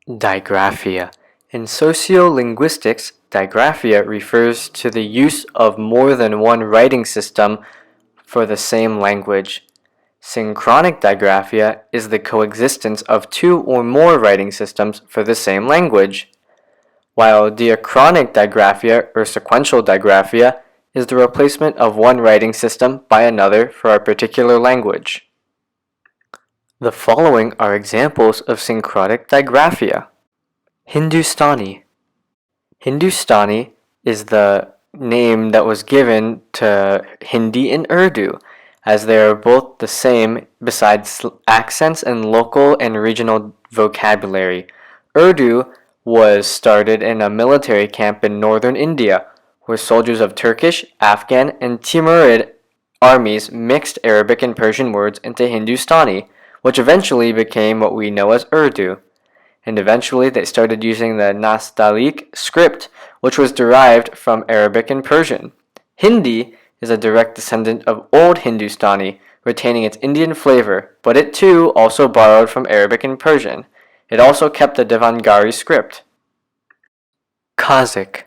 Digraphia. In sociolinguistics, digraphia refers to the use of more than one writing system for the same language. Synchronic digraphia is the coexistence of two or more writing systems for the same language, while diachronic digraphia or sequential digraphia is the replacement of one writing system by another for a particular language. The following are examples of synchronic digraphia. Hindustani. Hindustani is the name that was given to Hindi and Urdu, as they are both the same besides accents and local and regional vocabulary. Urdu was started in a military camp in northern India, where soldiers of Turkish, Afghan, and Timurid armies mixed Arabic and Persian words into Hindustani, which eventually became what we know as Urdu. And eventually they started using the Nastaliq script, which was derived from Arabic and Persian. Hindi is a direct descendant of Old Hindustani, retaining its Indian flavor, but it too also borrowed from Arabic and Persian. It also kept the Devanagari script. Kazakh.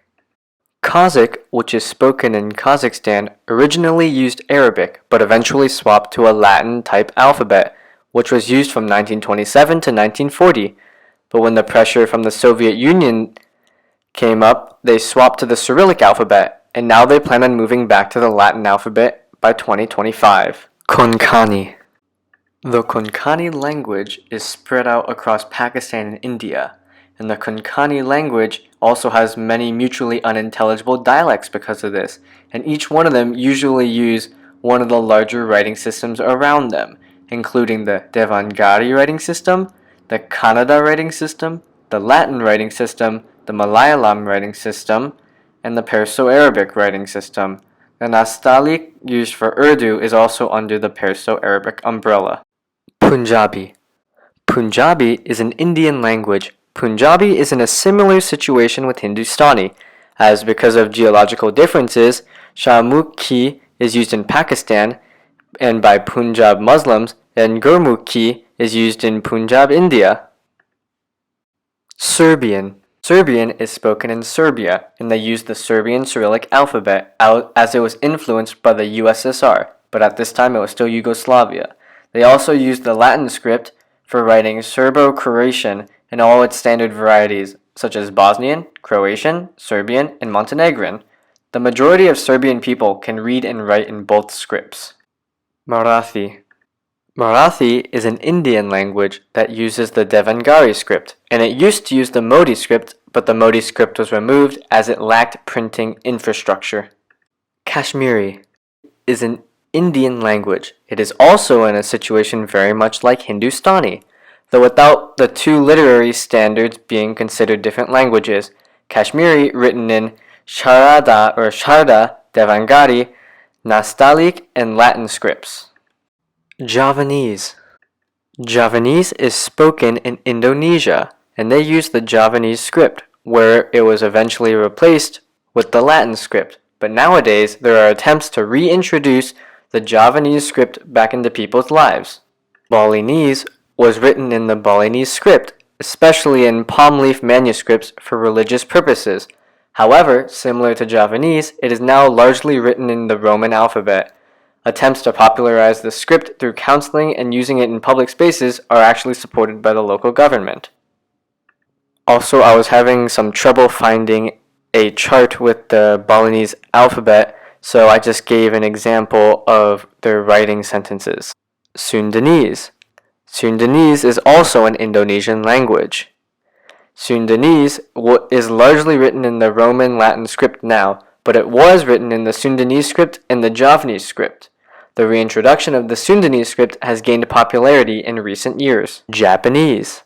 Kazakh, which is spoken in Kazakhstan, originally used Arabic, but eventually swapped to a Latin-type alphabet, which was used from 1927 to 1940. But when the pressure from the Soviet Union came up, they swapped to the Cyrillic alphabet, and now they plan on moving back to the Latin alphabet by 2025. Konkani. The Konkani language is spread out across Pakistan and India, and the Konkani language also has many mutually unintelligible dialects because of this, and each one of them usually use one of the larger writing systems around them, including the Devanagari writing system, the Kannada writing system, the Latin writing system, the Malayalam writing system, and the Perso-Arabic writing system. The Nastaliq used for Urdu is also under the Perso-Arabic umbrella. Punjabi. Punjabi is an Indian language. Punjabi is in a similar situation with Hindustani, as because of geological differences, Shahmukhi is used in Pakistan and by Punjab Muslims, and Gurmukhi is used in Punjab, India. Serbian. Serbian is spoken in Serbia, and they use the Serbian Cyrillic alphabet as it was influenced by the USSR, but at this time it was still Yugoslavia. They also used the Latin script for writing Serbo-Croatian and all its standard varieties, such as Bosnian, Croatian, Serbian, and Montenegrin. The majority of Serbian people can read and write in both scripts. Marathi. Marathi is an Indian language that uses the Devanagari script, and it used to use the Modi script, but the Modi script was removed as it lacked printing infrastructure. Kashmiri is an Indian language. It is also in a situation very much like Hindustani, though without the two literary standards being considered different languages. Kashmiri written in Sharada or Sharda, Devanagari, Nastaliq, and Latin scripts. Javanese. Javanese is spoken in Indonesia, and they use the Javanese script, where it was eventually replaced with the Latin script. But nowadays, there are attempts to reintroduce the Javanese script back into people's lives. Balinese was written in the Balinese script, especially in palm leaf manuscripts for religious purposes. However, similar to Javanese, it is now largely written in the Roman alphabet. Attempts to popularize the script through counseling and using it in public spaces are actually supported by the local government. Also, I was having some trouble finding a chart with the Balinese alphabet, so I just gave an example of their writing sentences. Sundanese. Sundanese is also an Indonesian language. Sundanese is largely written in the Roman Latin script now, but it was written in the Sundanese script and the Javanese script. The reintroduction of the Sundanese script has gained popularity in recent years. Japanese.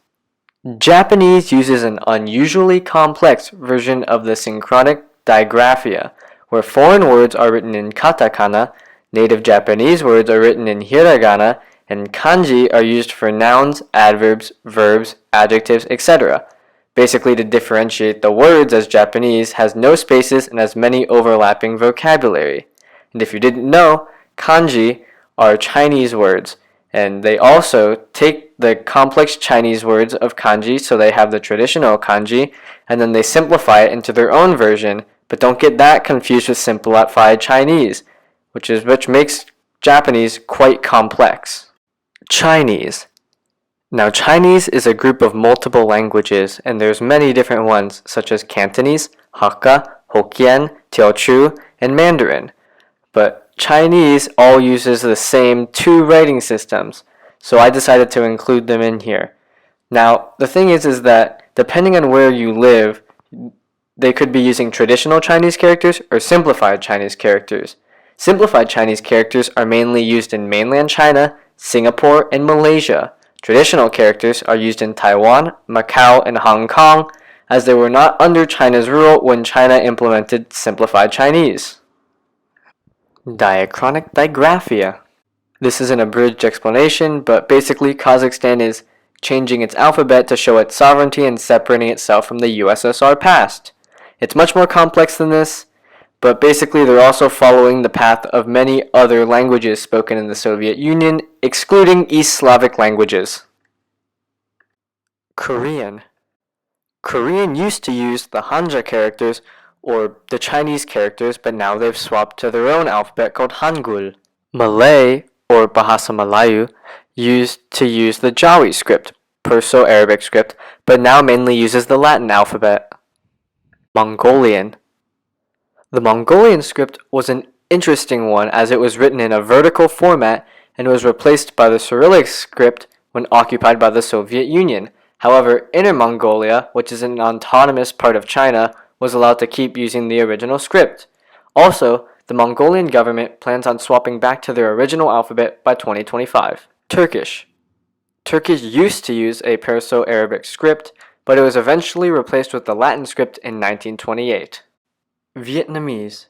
Japanese uses an unusually complex version of the synchronic digraphia, where foreign words are written in katakana, native Japanese words are written in hiragana, and kanji are used for nouns, adverbs, verbs, adjectives, etc. Basically to differentiate the words, as Japanese has no spaces and has many overlapping vocabulary. And if you didn't know, kanji are Chinese words, And they also take the complex Chinese words of kanji, so they have the traditional kanji, and then they simplify it into their own version, but don't get that confused with simplified Chinese, which makes Japanese quite complex. Chinese. Now, Chinese is a group of multiple languages, and there's many different ones, such as Cantonese, Hakka, Hokkien, Teochew, and Mandarin. But Chinese all uses the same two writing systems, so I decided to include them in here. Now, the thing is that depending on where you live, they could be using traditional Chinese characters or simplified Chinese characters. Simplified Chinese characters are mainly used in mainland China, Singapore, and Malaysia. Traditional characters are used in Taiwan, Macau, and Hong Kong, as they were not under China's rule when China implemented simplified Chinese. Diachronic digraphia. This is an abridged explanation, but basically Kazakhstan is changing its alphabet to show its sovereignty and separating itself from the USSR past. It's much more complex than this, but basically they're also following the path of many other languages spoken in the Soviet Union, excluding East Slavic languages. Korean. Korean used to use the Hanja characters or the Chinese characters, but now they've swapped to their own alphabet called Hangul. Malay, or Bahasa Melayu, used to use the Jawi script, Perso-Arabic script, but now mainly uses the Latin alphabet. Mongolian. The Mongolian script was an interesting one as it was written in a vertical format and was replaced by the Cyrillic script when occupied by the Soviet Union. However, Inner Mongolia, which is an autonomous part of China, was allowed to keep using the original script. Also, the Mongolian government plans on swapping back to their original alphabet by 2025. Turkish. Turkish used to use a Perso-Arabic script, but it was eventually replaced with the Latin script in 1928. Vietnamese.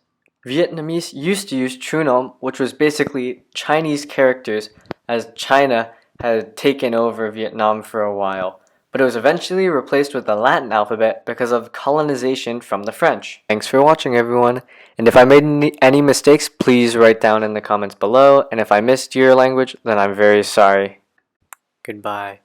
Vietnamese used to use Trunom, which was basically Chinese characters, as China had taken over Vietnam for a while, but it was eventually replaced with the Latin alphabet because of colonization from the French. Thanks for watching, everyone, and if I made any mistakes, please write down in the comments below, and if I missed your language, then I'm very sorry. Goodbye.